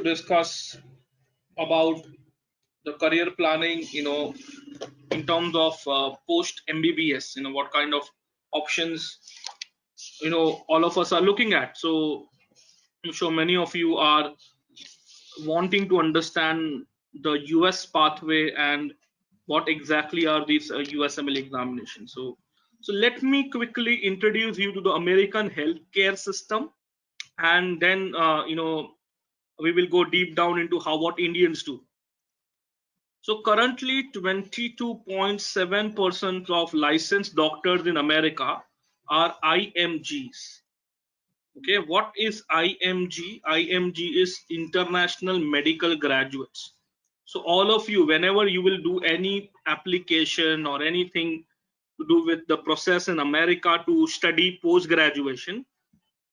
discuss about the career planning, in terms of post MBBS, what kind of options, all of us are looking at. So I'm sure many of you are wanting to understand the US pathway and what exactly are these USMLE examinations. So let me quickly introduce you to the American healthcare system, and then we will go deep down into what Indians do. So currently 22.7% of licensed doctors in America are IMGs. Okay, what is IMG? IMG is International Medical Graduates. So all of you, whenever you will do any application or anything to do with the process in America to study post graduation,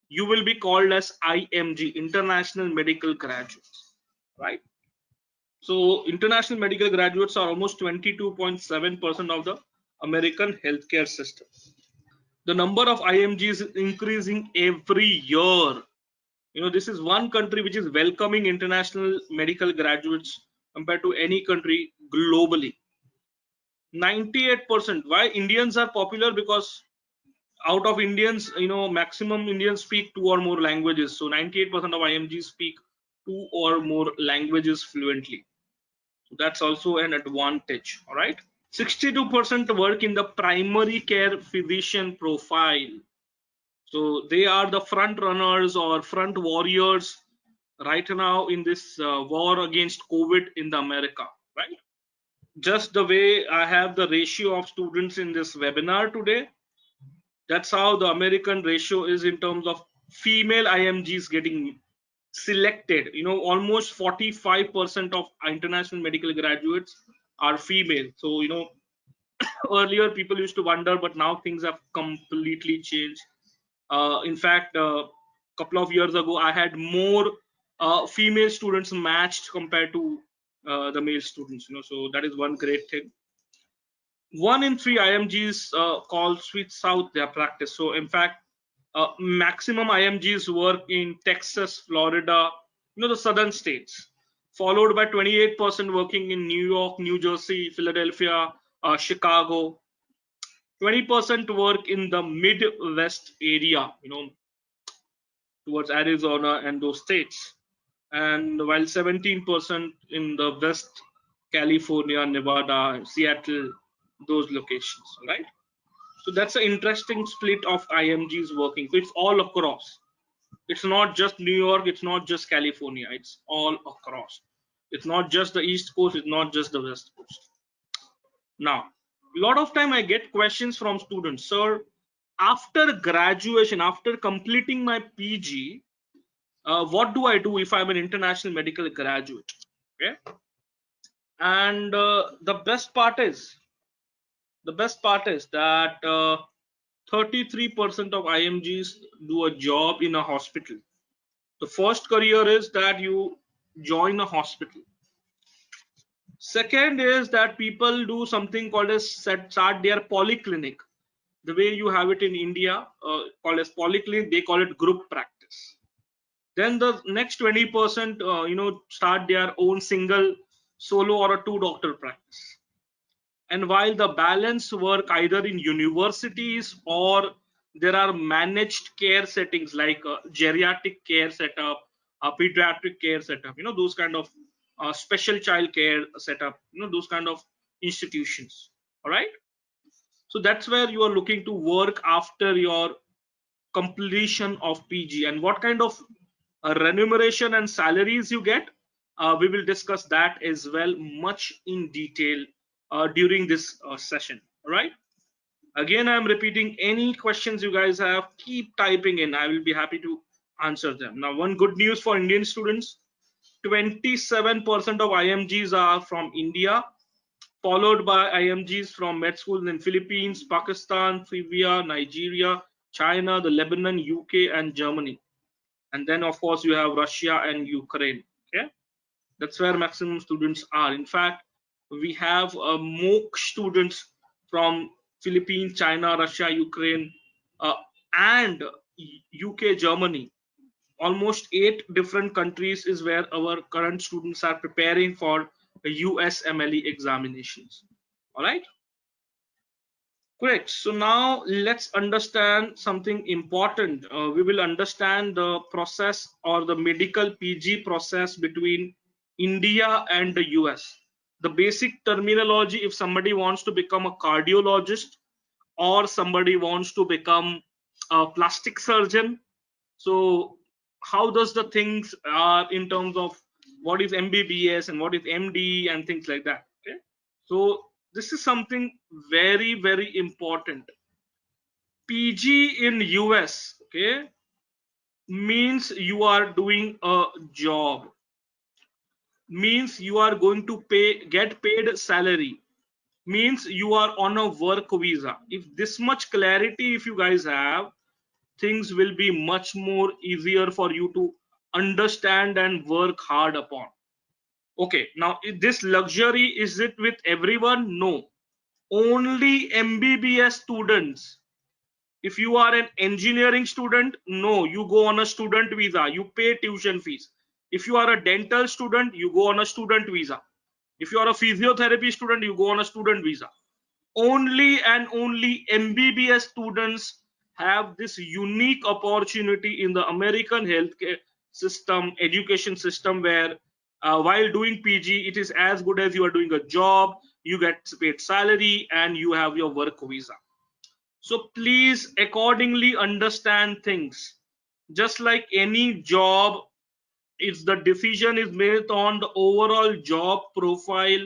you will be called as IMG, International Medical Graduates, right? So international medical graduates are almost 22.7% of the American healthcare system. The number of IMGs is increasing every year. This is one country which is welcoming international medical graduates compared to any country globally. 98%. Why Indians are popular? Because out of Indians, maximum Indians speak 2 or more languages. So 98% of IMGs speak 2 or more languages fluently. So that's also an advantage. All right. 62% work in the primary care physician profile. So they are the front runners or front warriors right now in this war against COVID in the America, right? Just the way I have the ratio of students in this webinar today, that's how the American ratio is in terms of female IMGs getting selected. Almost 45% of international medical graduates are female. So earlier people used to wonder, but now things have completely changed. In fact, a couple of years ago, I had more female students matched compared to the male students. So that is one great thing. 1 in 3 IMGs call switch out their practice. So in fact, maximum IMGs work in Texas, Florida, the southern states, followed by 28% working in New York, New Jersey, Philadelphia, Chicago. 20% work in the Midwest area, towards Arizona and those states, and while 17% in the West, California, Nevada, Seattle, those locations, right? So that's an interesting split of IMGs working. So it's all across. It's not just New York, it's not just California, it's all across. It's not just the East Coast, it's not just the West Coast. Now, a lot of time I get questions from students, sir, after graduation, after completing my PG, what do I do if I'm an international medical graduate? Okay, and the best part is that 33% of IMGs do a job in a hospital. The first career is that you join a hospital. Second is that people do something called as start their polyclinic. The way you have it in India, called as polyclinic, they call it group practice. Then the next 20%, start their own single, solo, or a 2-doctor practice. And while the balance work either in universities or there are managed care settings like a geriatric care setup, a pediatric care setup, those kind of special child care setup, those kind of institutions. All right. So that's where you are looking to work after your completion of PG, and what kind of remuneration and salaries you get, we will discuss that as well much in detail during this session. All right. Again, I'm repeating, any questions you guys have, keep typing in. I will be happy to answer them. Now, one good news for Indian students, 27% of IMGs are from India, followed by IMGs from med schools in Philippines, Pakistan, Libya, Nigeria, China, the Lebanon, UK, and Germany. And then, of course, you have Russia and Ukraine. Okay, that's where maximum students are. In fact, we have Moksh students from Philippines, China, Russia, Ukraine, and UK, Germany. almost 8 different countries is where our current students are preparing for USMLE examinations. All right. Correct. So now let's understand something important. We will understand the process or the medical PG process between India and the US. The basic terminology, if somebody wants to become a cardiologist or somebody wants to become a plastic surgeon, so how does the things are in terms of what is MBBS and what is MD and things like that. Okay. So this is something very, very important. PG in US, okay, means you are doing a job, means you are going to get paid salary, means you are on a work visa. If this much clarity if you guys have, things will be much more easier for you to understand and work hard upon. Okay, now this luxury, is it with everyone? No, only MBBS students. If you are an engineering student, no, you go on a student visa, you pay tuition fees. If you are a dental student, you go on a student visa. If you are a physiotherapy student, you go on a student visa. Only and only MBBS students have this unique opportunity in the American healthcare system, education system, where while doing PG, it is as good as you are doing a job, you get paid salary, and you have your work visa. So please accordingly understand things. Just like any job, if the decision is made on the overall job profile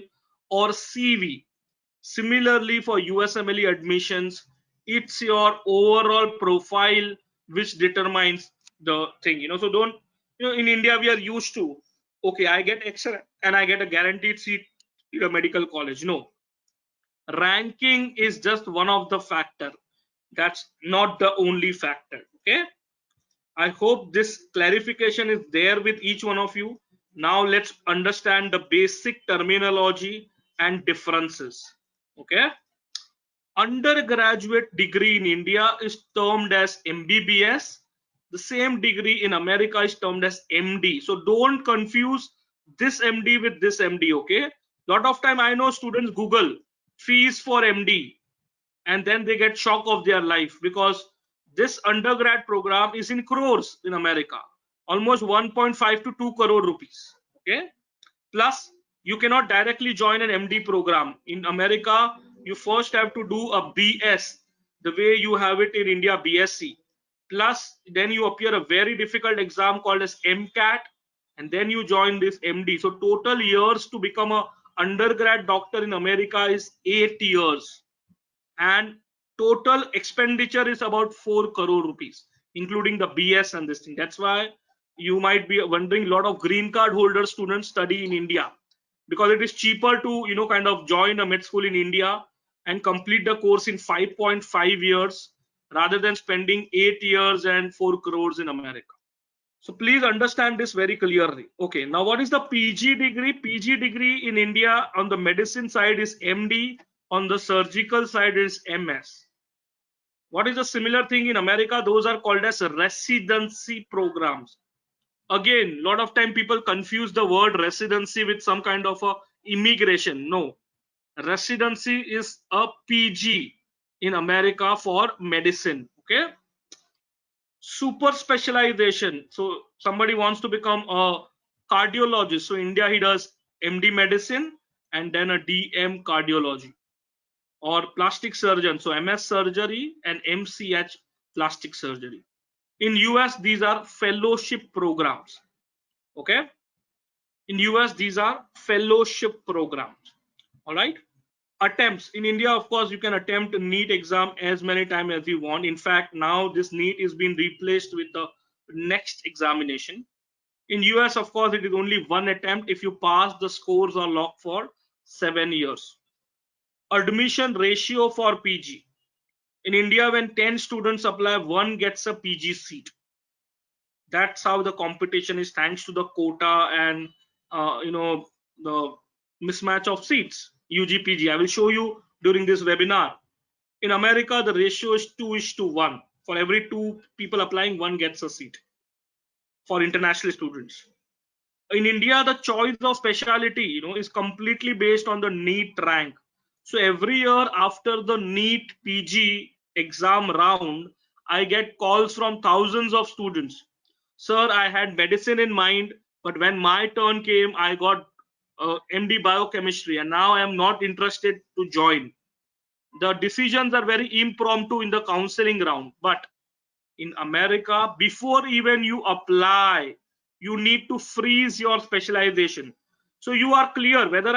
or CV. Similarly, for USMLE admissions, it's your overall profile which determines the thing. So don't, in India we are used to, okay, I get extra and I get a guaranteed seat in a medical college. No, ranking is just one of the factor. That's not the only factor. Okay. I hope this clarification is there with each one of you. Now let's understand the basic terminology and differences. Okay. Undergraduate degree in India is termed as MBBS. The same degree in America is termed as MD. So don't confuse this MD with this MD. Okay. Lot of time I know students Google fees for MD and then they get shock of their life, because this undergrad program is in crores in America, almost 1.5 to 2 crore rupees. Okay. Plus, you cannot directly join an MD program. In America, you first have to do a BS, the way you have it in India, BSc. Plus, then you appear a very difficult exam called as MCAT, and then you join this MD. So total years to become a undergrad doctor in America is 8 years. And total expenditure is about 4 crore rupees, including the BS and this thing. That's why you might be wondering, a lot of green card holder students study in India, because it is cheaper to kind of join a med school in India and complete the course in 5.5 years rather than spending 8 years and 4 crores in America. So please understand this very clearly. Okay, now what is the PG degree? PG degree in India on the medicine side is MD, on the surgical side is MS. What is a similar thing in America? Those are called as residency programs. Again, a lot of time people confuse the word residency with some kind of a immigration. No, residency is a PG in America for medicine. Okay. Super specialization. So somebody wants to become a cardiologist. So India, he does MD medicine and then a DM cardiology. Or plastic surgeon. So MS surgery and MCH plastic surgery. In US, these are fellowship programs. Okay. In US, these are fellowship programs. All right. Attempts in India, of course, you can attempt a NEET exam as many times as you want. In fact, now this NEET is being replaced with the next examination. In US, of course, it is only one attempt. If you pass, the scores are locked for 7 years. Admission ratio for PG. In India, when 10 students apply, one gets a PG seat. That's how the competition is, thanks to the quota and the mismatch of seats. UGPG, I will show you during this webinar. In America, the ratio is 2:1. For every 2 people applying, one gets a seat. for international students. In India, the choice of specialty, is completely based on the NEET rank. So every year after the NEET PG exam round, I get calls from thousands of students. Sir, I had medicine in mind, but when my turn came, I got MD biochemistry, and now I am not interested to join. The decisions are very impromptu in the counseling round, but in America, before even you apply, you need to freeze your specialization. So you are clear whether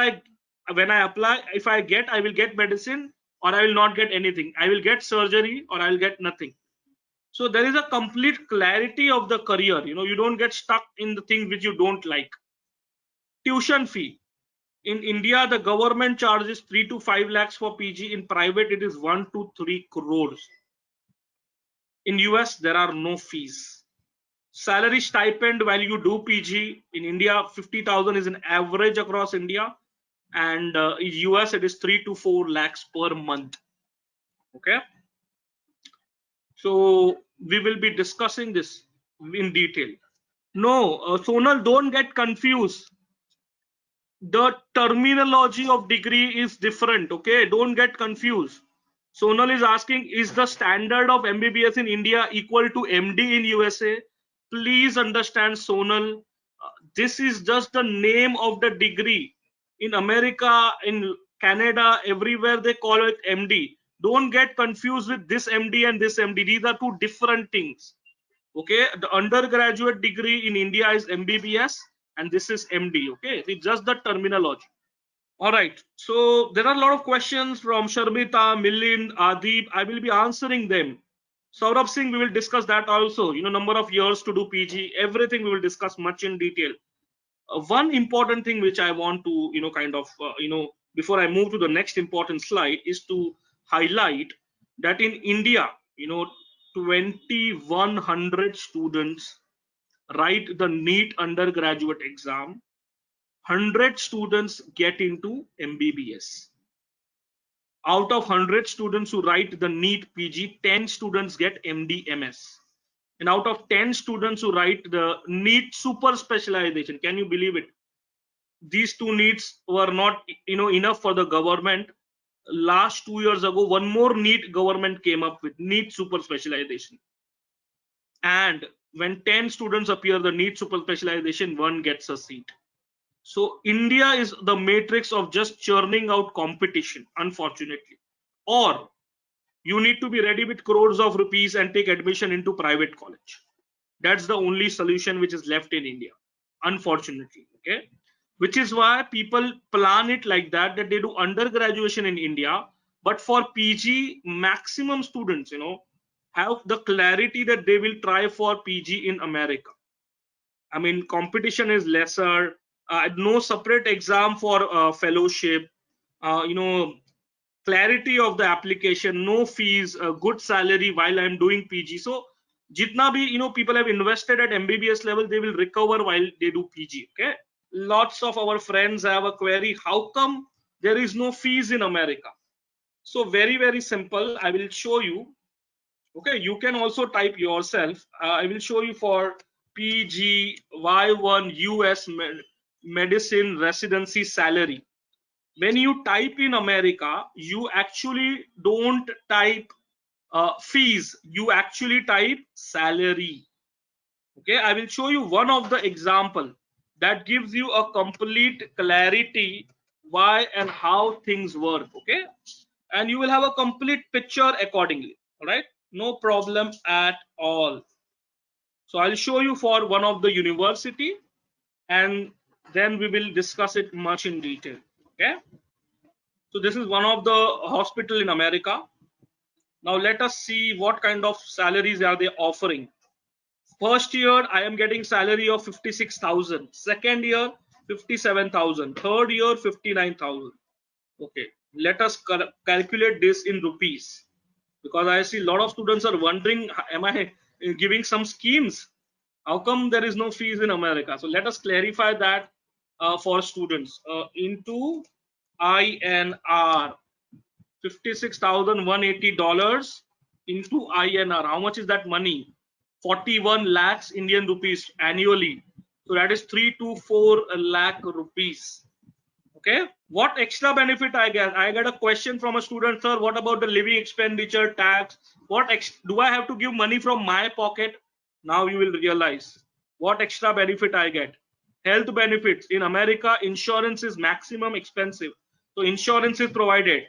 when I apply, if I will get medicine or I will not get anything. I will get surgery or I will get nothing. So there is a complete clarity of the career. You don't get stuck in the things which you don't like. Tuition fee. In India, the government charges 3 to 5 lakhs for PG. In private, it is 1 to 3 crores. In US, there are no fees. Salary stipend while you do PG in India, 50,000 is an average across India, and in US it is 3 to 4 lakhs per month. Okay, so we will be discussing this in detail. No, Sonal, don't get confused. The terminology of degree is different. Okay, don't get confused. Sonal is asking, is the standard of MBBS in India equal to MD in USA? Please understand, Sonal, this is just the name of the degree. In America, in Canada, everywhere they call it MD. Don't get confused with this MD and this MD. These are two different things. Okay, the undergraduate degree in India is MBBS and this is MD. Okay, it's just the terminology. All right, so there are a lot of questions from Sharmita, Milind, Adib. I will be answering them. Saurabh Singh, we will discuss that also. Number of years to do PG, everything we will discuss much in detail. One important thing which I want to, before I move to the next important slide, is to highlight that in India, 2,100 students write the NEET undergraduate exam. 100 students get into MBBS. Out of 100 students who write the NEET PG, 10 students get MD MS. And out of 10 students who write the NEET super specialization, can you believe it? These two NEETs were not enough for the government. Last 2 years ago, one more NEET government came up with NEET super specialization. And when 10 students appear the NEET super specialization, one gets a seat. So India is the matrix of just churning out competition, unfortunately. Or you need to be ready with crores of rupees and take admission into private college. That's the only solution which is left in India, unfortunately. Okay, which is why people plan it like that they do undergraduation in India, but for PG, maximum students, have the clarity that they will try for PG in America. I mean, competition is lesser. No separate exam for fellowship. Clarity of the application, no fees, good salary while I'm doing PG. So, jitna bhi people have invested at MBBS level, they will recover while they do PG. Okay. Lots of our friends have a query. How come there is no fees in America? So very, very simple. I will show you. Okay, you can also type yourself. I will show you for PG Y1 US medicine residency salary. When you type in America, you actually don't type fees, you actually type salary. Okay, I will show you one of the example that gives you a complete clarity why and how things work. Okay, and you will have a complete picture accordingly. All right, no problem at all. So I'll show you for one of the university and then we will discuss it much in detail. Okay, so this is one of the hospital in America. Now let us see what kind of salaries are they offering. First year I am getting salary of 56,000. Second year 57,000. Third year 59,000. Okay, let us calculate this in rupees, because I see a lot of students are wondering, am I giving some schemes? How come there is no fees in America? So let us clarify that for students. Into INR, $56,180 into INR. How much is that money? 41 lakhs Indian rupees annually. So that is 3 to 4 lakh rupees. Okay, what extra benefit I get? I get a question from a student, sir, what about the living expenditure tax? What do I have to give money from my pocket? Now you will realize what extra benefit I get. Health benefits in America, insurance is maximum expensive, so insurance is provided.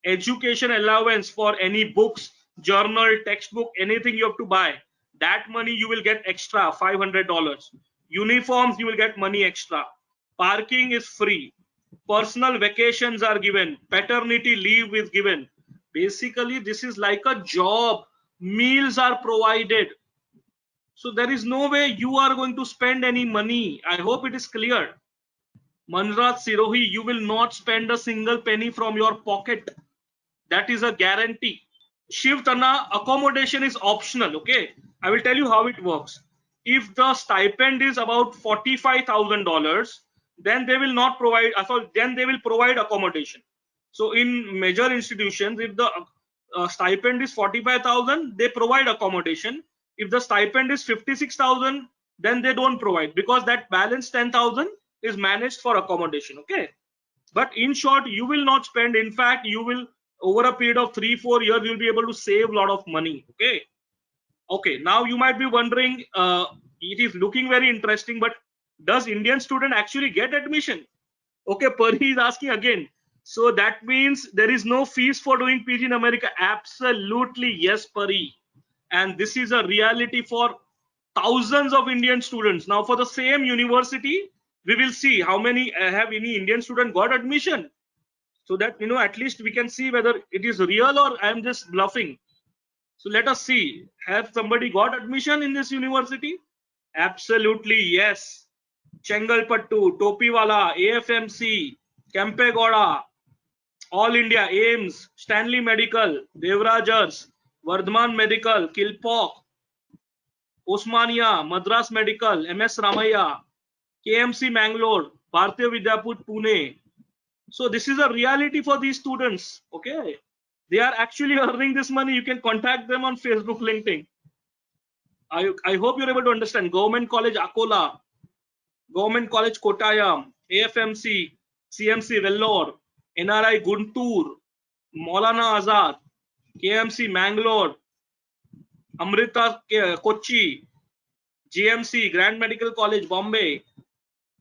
Education allowance for any books, journal, textbook, anything you have to buy, that money you will get extra $500. Uniforms, you will get money extra. Parking is free. Personal vacations are given. Paternity leave is given. Basically, this is like a job. Meals are provided. So there is no way you are going to spend any money. I hope it is clear. Manraj Sirohi, you will not spend a single penny from your pocket. That is a guarantee. Shiv Tanna, accommodation is optional. Okay, I will tell you how it works. If the stipend is about $45,000, then they will not provide. Then they will provide accommodation. So in major institutions, if the stipend is 45,000, they provide accommodation. If the stipend is 56,000, then they don't provide, because that balance 10,000 is managed for accommodation. Okay, but in short, you will not spend. In fact, you will, over a period of 3-4 years, you'll be able to save a lot of money. Okay, now you might be wondering, it is looking very interesting, but does Indian student actually get admission? Okay, Pari is asking again. So that means there is no fees for doing PG in America? Absolutely yes, Pari. And this is a reality for thousands of Indian students. Now for the same university, we will see how many have any Indian student got admission, so that at least we can see whether it is real or I am just bluffing. So let us see, have somebody got admission in this university? Absolutely yes. Chengalpattu, Topiwala, AFMC, Kempegowda, All India, AIMS, Stanley Medical, Devrajars, Vardhman Medical, Kilpauk, Osmania, Madras Medical, MS Ramaiah, KMC Mangalore, Bharatiya Vidyaput Pune. So this is a reality for these students. Okay, they are actually earning this money. You can contact them on Facebook, LinkedIn. I hope you're able to understand. Government College Akola, Government College Kottayam, AFMC, CMC Vellore, NRI Guntur, Maulana Azad, KMC Mangalore, Amrita Kochi, GMC Grand Medical College Bombay,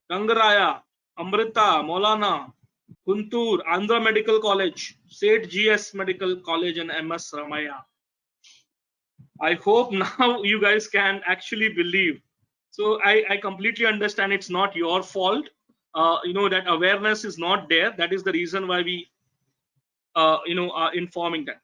Gangaraya, Amrita, Maulana, Guntur, Andhra Medical College, State GS Medical College, and MS Ramaiah. I hope now you guys can actually believe. So I completely understand it's not your fault. That awareness is not there. That is the reason why we are informing that.